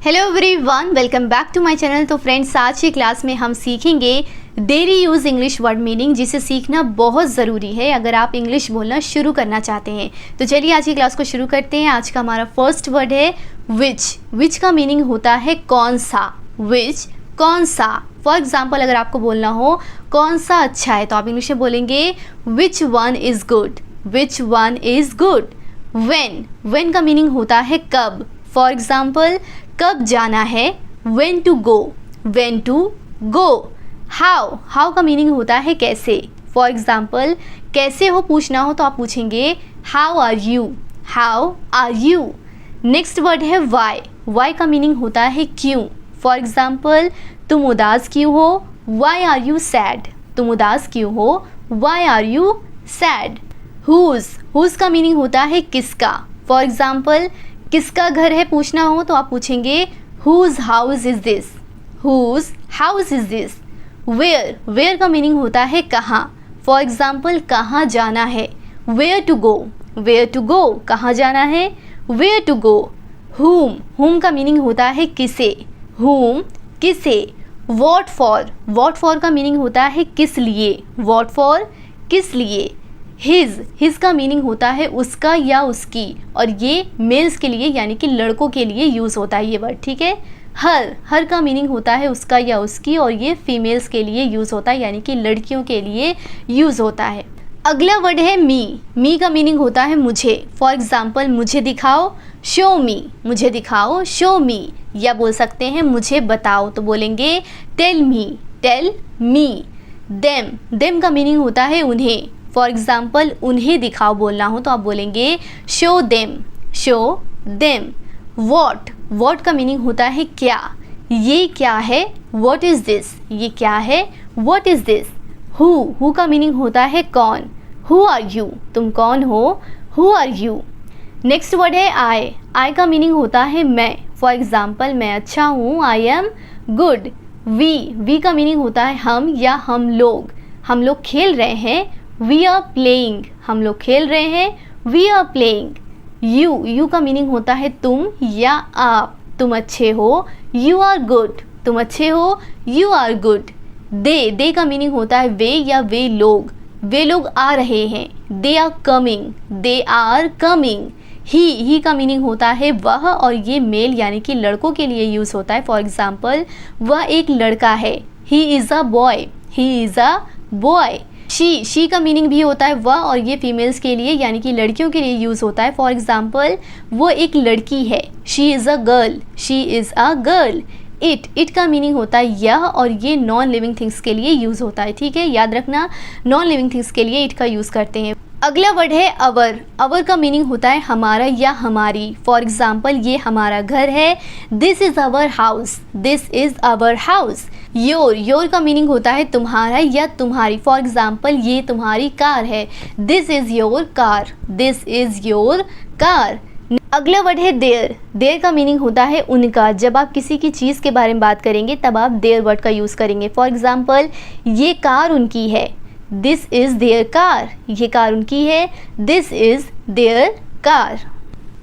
Hello everyone, welcome back to my channel. तो friends, आज की क्लास में हम सीखेंगे daily use English word meaning, जिसे सीखना बहुत ज़रूरी है अगर आप इंग्लिश बोलना शुरू करना चाहते हैं। तो चलिए आज की क्लास को शुरू करते हैं। आज का हमारा फर्स्ट वर्ड है विच। विच का मीनिंग होता है कौन सा। विच, कौन सा। फॉर एग्जाम्पल, अगर आपको बोलना हो कौन सा अच्छा है तो आप इंग्लिश में बोलेंगे which one is good. Which one is good. When, when का मीनिंग होता है कब। फॉर एग्जाम्पल, कब जाना है, when to go, when to go। how, how का मीनिंग होता है कैसे। फॉर एग्जाम्पल, कैसे हो पूछना हो तो आप पूछेंगे how are you, how are you। Next word है why। why का मीनिंग होता है क्यों। फॉर एग्जाम्पल, तुम उदास क्यों हो, why are you sad। तुम उदास क्यों हो, why are you sad। whose, whose का मीनिंग होता है किसका। फॉर एग्जाम्पल, किसका घर है पूछना हो तो आप पूछेंगे whose house is this, whose house is this। where, where का मीनिंग होता है कहाँ। फॉर एग्जाम्पल, कहाँ जाना है, where to go, where to go, कहाँ जाना है, where to go। whom, whom का मीनिंग होता है किसे, whom, किसे। what for, what for का मीनिंग होता है किस लिए, what for, किस लिए। हिज, हिज का मीनिंग होता है उसका या उसकी, और ये मेल्स के लिए यानी कि लड़कों के लिए यूज़ होता है ये वर्ड, ठीक है। हर, हर का मीनिंग होता है उसका या उसकी, और ये फीमेल्स के लिए यूज़ होता है यानी कि लड़कियों के लिए यूज़ होता है। अगला वर्ड है मी। मी का मीनिंग होता है मुझे। फॉर एग्जाम्पल, मुझे दिखाओ, शो मी, मुझे दिखाओ, शो मी। या बोल सकते हैं मुझे बताओ तो बोलेंगे tell me, tell me. Them, them का मीनिंग होता है उन्हें। फॉर एग्जाम्पल, उन्हें दिखाओ बोलना हो तो आप बोलेंगे show them, show them. What, what का मीनिंग होता है क्या। ये क्या है, वॉट इज़ दिस, ये क्या है, वॉट इज़ दिस। हु का मीनिंग होता है कौन। हु आर यू, तुम कौन हो, who are you. Next word है आई। आई का मीनिंग होता है मैं। फॉर एग्जाम्पल, मैं अच्छा हूँ, आई एम गुड। वी का मीनिंग होता है हम या हम लोग खेल रहे हैं, वी आर प्लेइंग, हम लोग खेल रहे हैं, वी आर प्लेइंग। यू का मीनिंग होता है तुम या आप, तुम अच्छे हो, यू आर गुड, तुम अच्छे हो, यू आर गुड। दे का मीनिंग होता है वे या वे लोग आ रहे हैं, they are coming, they are coming. He का मीनिंग होता है वह, और ये मेल यानी कि लड़कों के लिए यूज़ होता है। फॉर एग्जाम्पल, वह एक लड़का है, he is a boy, he is a boy. She का मीनिंग भी होता है वह, और ये फीमेल्स के लिए यानी कि लड़कियों के लिए यूज़ होता है। फॉर एग्जाम्पल, वो एक लड़की है, she is a girl, she is a girl. It का मीनिंग होता है यह, और ये नॉन लिविंग थिंग्स के लिए यूज़ होता है, ठीक है। याद रखना, नॉन लिविंग थिंग्स के लिए इट का यूज़ करते हैं। अगला वर्ड है अवर। अवर का मीनिंग होता है हमारा या हमारी। फॉर एग्जाम्पल, ये हमारा घर है, this is our house, this is our house. Your का मीनिंग होता है तुम्हारा या तुम्हारी। फॉर एग्जाम्पल, ये तुम्हारी कार है, this is your car, this is your car. अगला वर्ड है देयर। देयर का मीनिंग होता है उनका। जब आप किसी की चीज़ के बारे में बात करेंगे तब आप देयर वर्ड का यूज़ करेंगे। फॉर एग्जाम्पल, ये कार उनकी है, दिस इज़ देयर कार, ये कार उनकी है, this is their car.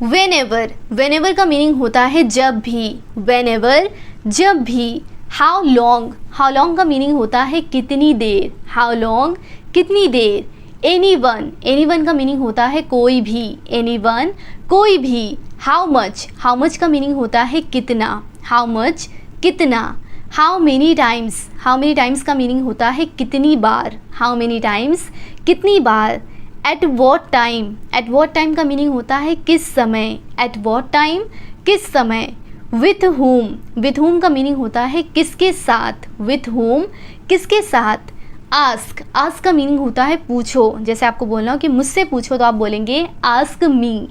Whenever, whenever का मीनिंग होता है जब भी, वेनेवर, जब भी। हाउ लॉन्ग, हाउ लॉन्ग का मीनिंग होता है कितनी देर, हाउ लॉन्ग, कितनी देर। एनीवन, एनीवन का मीनिंग होता है कोई भी, एनीवन, कोई भी। हाउ मच, हाउ मच का मीनिंग होता है कितना, हाउ मच, कितना। How many times, how many times का मीनिंग होता है कितनी बार, हाउ मेनी टाइम्स, कितनी बार। At what time, at what time का मीनिंग होता है किस समय, एट वॉट टाइम, किस समय। विथ होम, विथ होम का मीनिंग होता है किसके साथ, विथ होम, किसके साथ। आस्क, आस्क का मीनिंग होता है पूछो। जैसे आपको बोलना हो कि मुझसे पूछो तो आप बोलेंगे ask me,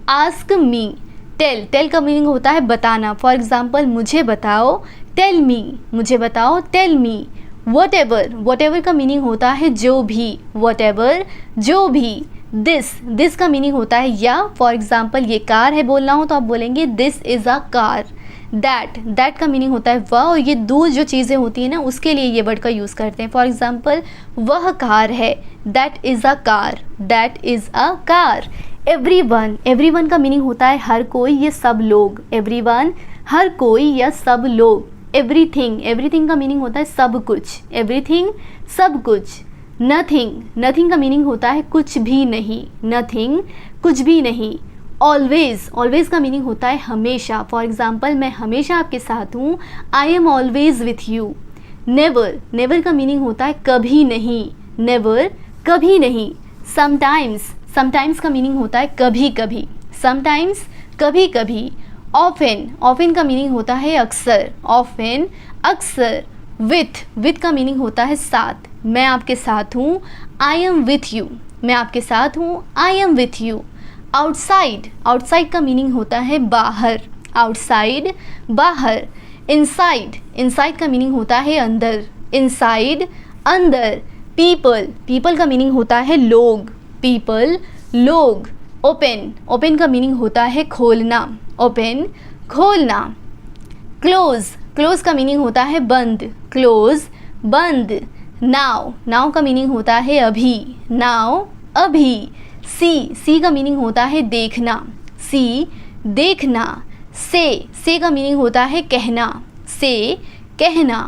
ask me. Tell, tell का मीनिंग होता है बताना। फॉर एग्जाम्पल, मुझे बताओ, टेल मी, मुझे बताओ, tell me. Whatever, whatever का मीनिंग होता है जो भी, वट एवर, जो भी। दिस का मीनिंग होता है या। फॉर एग्जाम्पल, ये कार है बोलना हो तो आप बोलेंगे this is a car. That का मीनिंग होता है वह, और ये दूर जो चीज़ें होती हैं ना उसके लिए ये वर्ड का यूज़ करते हैं। फॉर एग्जाम्पल, वह कार है, that is a car, that is a car. Everyone, everyone का मीनिंग होता है हर कोई, ये सब लोग। एवरीवन, हर कोई या सब लोग। एवरीथिंग, एवरीथिंग का मीनिंग होता है सब कुछ, एवरीथिंग सब कुछ। नथिंग, नथिंग का मीनिंग होता है कुछ भी नहीं, नथिंग कुछ भी नहीं। ऑलवेज, ऑलवेज का मीनिंग होता है हमेशा। फॉर एग्जाम्पल, मैं हमेशा आपके साथ हूँ, I am always with you. Never, never का मीनिंग होता है कभी नहीं, नेवर कभी नहीं। समटाइम्स, समटाइम्स का मीनिंग होता है कभी कभी, समटाइम्स कभी कभी। ऑफन, ऑफन का मीनिंग होता है अक्सर, ऑफन अक्सर। विथ, विथ का मीनिंग होता है साथ, मैं आपके साथ हूँ, आई एम विथ यू, मैं आपके साथ हूँ, I am with you. Outside, outside का मीनिंग होता है बाहर, आउटसाइड बाहर। इनसाइड, इनसाइड का मीनिंग होता है अंदर, इनसाइड अंदर। पीपल, पीपल का मीनिंग होता है लोग, पीपल लोग। ओपन, ओपन का मीनिंग होता है खोलना, ओपन खोलना। क्लोज, क्लोज का मीनिंग होता है बंद, क्लोज बंद। नाउ, नाउ का मीनिंग होता है अभी, नाउ अभी। सी, सी का मीनिंग होता है देखना, सी देखना। से का मीनिंग होता है कहना, से कहना।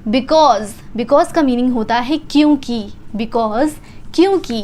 बिकॉज, बिकॉज का मीनिंग होता है क्योंकि, बिकॉज क्योंकि।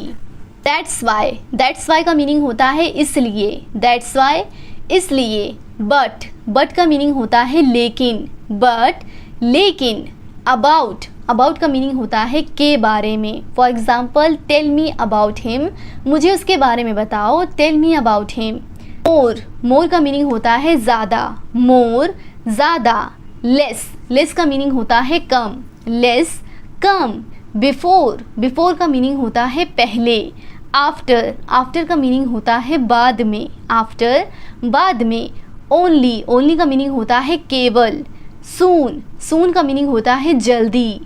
दैट्स वाई, दैट्स वाई का मीनिंग होता है इसलिए, दैट्स वाई इसलिए। बट, बट का मीनिंग होता है लेकिन, बट लेकिन। अबाउट, अबाउट का मीनिंग होता है के बारे में। For example, tell me about him, मुझे उसके बारे में बताओ, tell me about him. More, more का मीनिंग होता है ज़्यादा, मोर ज़्यादा। लेस, लेस का मीनिंग होता है कम, लेस कम। बिफोर, बिफोर का मीनिंग होता है पहले। आफ्टर, आफ्टर का मीनिंग होता है बाद में, आफ्टर बाद में। ओनली, ओनली का मीनिंग होता है केवल। सून, सून का मीनिंग होता है जल्दी।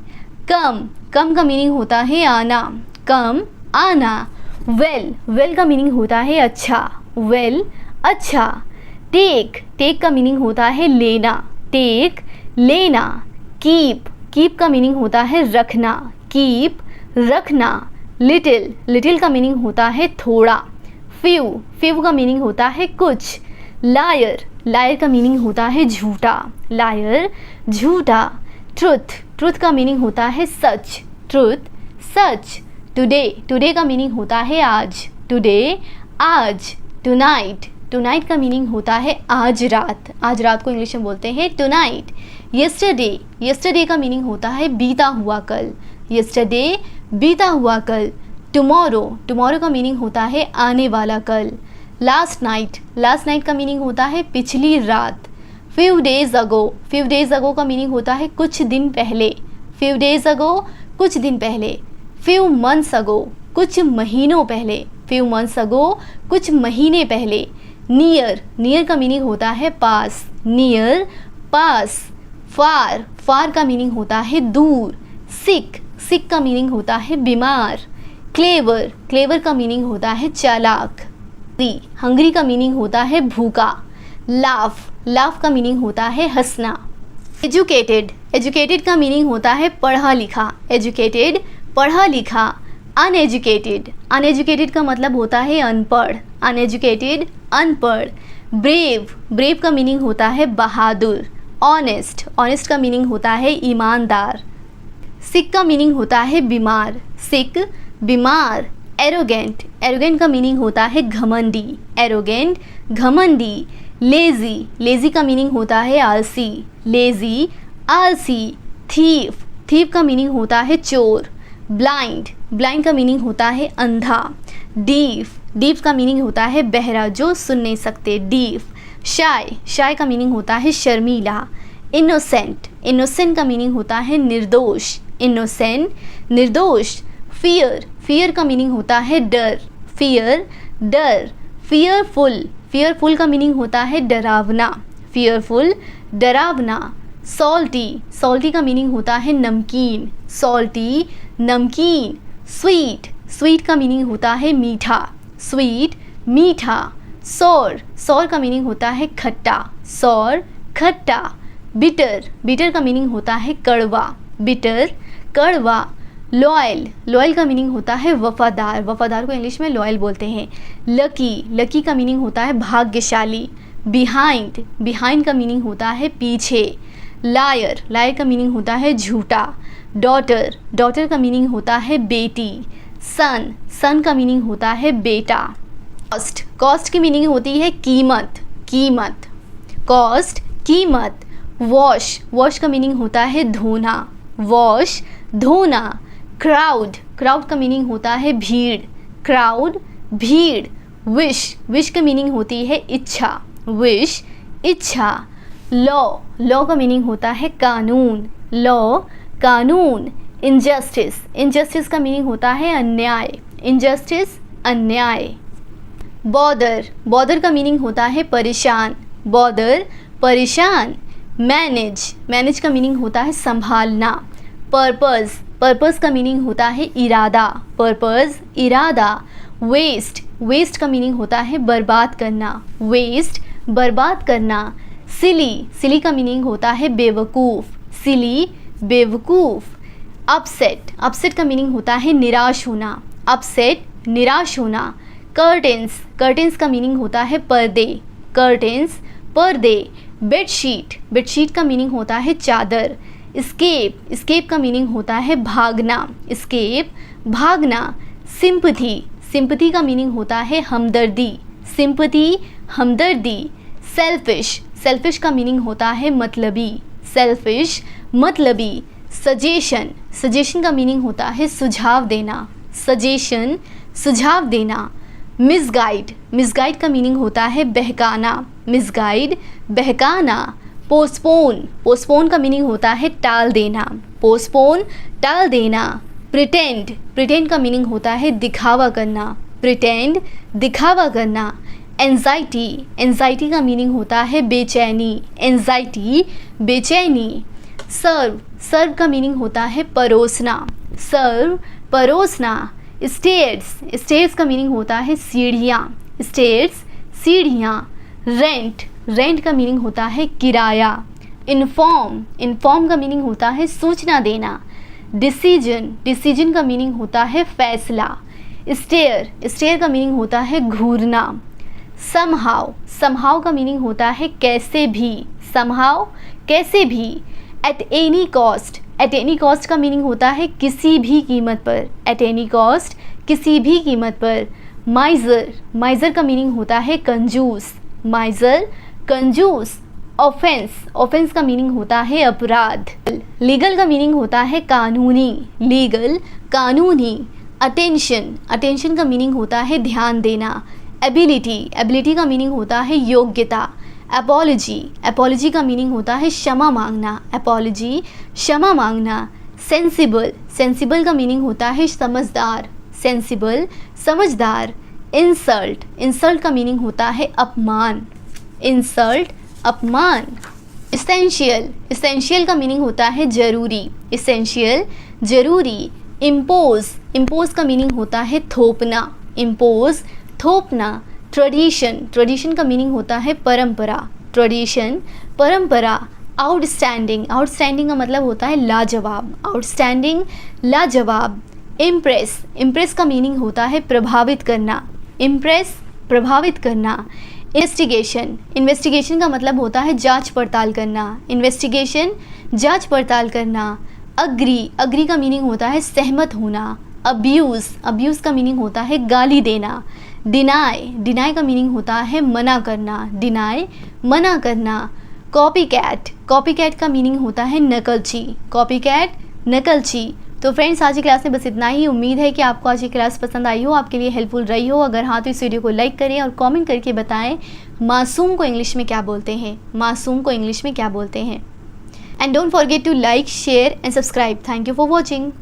कम, कम का मीनिंग होता है आना, कम आना। वेल, वेल का मीनिंग होता है अच्छा, वेल अच्छा। टेक, टेक का मीनिंग होता है लेना, टेक लेना। कीप, कीप का मीनिंग होता है रखना, कीप रखना। लिटिल, लिटिल का मीनिंग होता है थोड़ा। फ्यू, फ्यू का मीनिंग होता है कुछ। लायर, लायर का मीनिंग होता है झूठा, लायर झूठा। ट्रुथ, ट्रुथ का मीनिंग होता है सच, ट्रुथ सच। टुडे, टुडे का मीनिंग होता है आज, टुडे आज। टुनाइट, टुनाइट का मीनिंग होता है आज रात, आज रात को इंग्लिश में बोलते हैं टुनाइट। यस्टरडे, यस्टरडे का मीनिंग होता है बीता हुआ कल, यस्टरडे बीता हुआ कल। टुमारो, टुमारो का मीनिंग होता है आने वाला कल। लास्ट नाइट, लास्ट नाइट का मीनिंग होता है पिछली रात। Few days ago, few days ago का मीनिंग होता है कुछ दिन पहले, फ्यू डेज अगो कुछ दिन पहले। फ्यू मंथ्स अगो, कुछ महीनों पहले, फ्यू मंथ्स अगो कुछ महीने पहले। नियर, नियर का मीनिंग होता है पास, नियर पास। फार, फार का मीनिंग होता है दूर। सिक, सिक का मीनिंग होता है बीमार। क्लेवर, क्लेवर का मीनिंग होता है चालाक। हंग्री, हंग्री का मीनिंग होता है भूखा। लाफ, लाफ का मीनिंग होता है हंसना। एजुकेटेड, एजुकेटेड का मीनिंग होता है पढ़ा लिखा, एजुकेटेड पढ़ा लिखा। अनएजुकेटेड, अनएजुकेटेड का मतलब होता है अनपढ़, अनएजुकेटेड अनपढ़। ब्रेव, ब्रेव का मीनिंग होता है बहादुर। ऑनेस्ट, ऑनेस्ट का मीनिंग होता है ईमानदार। सिक का मीनिंग होता है बीमार, सिक बीमार। एरोगेंट, एरोगेंट का मीनिंग होता है घमंडी, एरोगेंट घमंडी। लेज़ी, लेज़ी का मीनिंग होता है आलसी, लेज़ी आलसी। थीफ, थीफ का मीनिंग होता है चोर। ब्लाइंड, ब्लाइंड का मीनिंग होता है अंधा। डीफ, डीफ का मीनिंग होता है बहरा जो सुन नहीं सकते, डीफ। शाय, शाय का मीनिंग होता है शर्मीला। इनोसेंट, इनोसेंट का मीनिंग होता है निर्दोष, इनोसेंट निर्दोष। फियर, फियर का मीनिंग होता है डर, फियर डर। फियरफुल, फियरफुल का मीनिंग होता है डरावना, फियरफुल डरावना। सॉल्टी, सॉल्टी का मीनिंग होता है नमकीन, सॉल्टी नमकीन। स्वीट, स्वीट का मीनिंग होता है मीठा, स्वीट मीठा। सौर, सौर का मीनिंग होता है खट्टा, सौर खट्टा। बिटर, बिटर का मीनिंग होता है कड़वा, बिटर कड़वा। लॉयल, लॉयल का मीनिंग होता है वफादार, वफादार को इंग्लिश में लॉयल बोलते हैं। लकी, लकी का मीनिंग होता है भाग्यशाली, बिहाइंड, बिहाइंड का मीनिंग होता है पीछे। लायर, लायर का मीनिंग होता है झूठा। डॉटर, डॉटर का मीनिंग होता है बेटी। सन, सन का मीनिंग होता है बेटा। कॉस्ट, कॉस्ट की मीनिंग होती है कीमत, कीमत। कॉस्ट, कीमत। वॉश, वॉश का मीनिंग होता है धोना, वॉश, धोना। क्राउड, क्राउड का मीनिंग होता है भीड़, क्राउड, भीड़। विश, विश का मीनिंग होती है इच्छा, विश, इच्छा। लॉ, लॉ का मीनिंग होता है कानून, लॉ, कानून। इनजस्टिस, इनजस्टिस का मीनिंग होता है अन्याय, इनजस्टिस, अन्याय। बॉदर, बॉदर का मीनिंग होता है परेशान, बॉदर, परेशान। मैनेज, मैनेज का मीनिंग होता है संभालना। पर्पज़, पर्पज़ का मीनिंग होता है इरादा, पर्पज़, इरादा। वेस्ट, वेस्ट का मीनिंग होता है बर्बाद करना, वेस्ट, बर्बाद करना। सिली, सिली का मीनिंग होता है बेवकूफ़, सिली, बेवकूफ़। अपसेट, अपसेट का मीनिंग होता है निराश होना, अपसेट, निराश होना। कर्टेंस, कर्टेंस का मीनिंग होता है पर्दे, कर्टेंस, पर्दे। बेडशीट, बेडशीट का मीनिंग होता है चादर। स्केप, स्केप का मीनिंग होता है भागना, स्केप, भागना। सिंपथी, सिंपथी का मीनिंग होता है हमदर्दी, सिंपथी, हमदर्दी। सेल्फिश, सेल्फिश का मीनिंग होता है मतलबी, सेल्फिश, मतलबी। सजेशन, सजेशन का मीनिंग होता है सुझाव देना, सजेशन, सुझाव देना। मिसगाइड, मिसगाइड का मीनिंग होता है बहकाना, मिसगाइड, बहकाना। पोस्टपोन, पोस्टपोन का मीनिंग होता है टाल देना, पोस्टपोन, टाल देना। प्रिटेंड, प्रिटेंड का मीनिंग होता है दिखावा करना, प्रिटेंड, दिखावा करना। एंजाइटी, एंजाइटी का मीनिंग होता है बेचैनी, एंजाइटी, बेचैनी। सर्व, सर्व का मीनिंग होता है परोसना, सर्व, परोसना। स्टेयर्स, स्टेयर्स का मीनिंग होता है सीढ़ियाँ, स्टेयर्स, सीढ़ियाँ। रेंट, रेंट का मीनिंग होता है किराया। इन्फॉर्म, इन्फॉर्म का मीनिंग होता है सूचना देना। डिसीजन, डिसीजन का मीनिंग होता है फैसला। स्टेयर, स्टेयर का मीनिंग होता है घूरना। समहाउ, समहाउ का मीनिंग होता है कैसे भी, समहाउ, कैसे भी। At any cost, at any cost का मीनिंग होता है किसी भी कीमत पर, एट एनी कॉस्ट, किसी भी कीमत पर। माइजर, माइजर का मीनिंग होता है कंजूस, माइजर, कंजूस। ऑफेंस, ऑफेंस का मीनिंग होता है अपराध। लीगल का मीनिंग होता है कानूनी, लीगल, कानूनी। अटेंशन, अटेंशन का मीनिंग होता है ध्यान देना। एबिलिटी, एबिलिटी का मीनिंग होता है योग्यता। अपॉलजी, अपॉलजी का मीनिंग होता है क्षमा मांगना, अपॉलजी, क्षमा मांगना। सेंसिबल, सेंसिबल का मीनिंग होता है समझदार, सेंसिबल, समझदार। इंसल्ट, इंसल्ट का मीनिंग होता है अपमान, इंसल्ट, अपमान। इसेंशियल, इसेंशियल का मीनिंग होता है जरूरी, इसेंशियल, जरूरी। इम्पोज, इम्पोज का मीनिंग होता है थोपना, इम्पोज, थोपना। ट्रेडिशन, ट्रेडिशन का मीनिंग होता है परंपरा, ट्रेडिशन, परंपरा। आउटस्टैंडिंग, आउटस्टैंडिंग का मतलब होता है लाजवाब, आउटस्टैंडिंग, लाजवाब। इम्प्रेस, इम्प्रेस का मीनिंग होता है प्रभावित करना, इम्प्रेस, प्रभावित करना। इन्वेस्टिगेशन, इन्वेस्टिगेशन का मतलब होता है जांच पड़ताल करना, इन्वेस्टिगेशन, जांच पड़ताल करना। अग्री, अग्री का मीनिंग होता है सहमत होना। अब्यूज़, अब्यूज़ का मीनिंग होता है गाली देना। डिनाई, डिनाई का मीनिंग होता है मना करना, डिनाई, मना करना। कॉपी कैट, कॉपी कैट का मीनिंग होता है नकलची, कॉपी कैट, नकलची। तो फ्रेंड्स आज की क्लास में बस इतना ही। उम्मीद है कि आपको आज की क्लास पसंद आई हो, आपके लिए हेल्पफुल रही हो। अगर हाँ तो इस वीडियो को लाइक करें और कमेंट करके बताएं मासूम को इंग्लिश में क्या बोलते हैं, मासूम को इंग्लिश में क्या बोलते हैं। And don't forget to like, share and subscribe. Thank you for watching.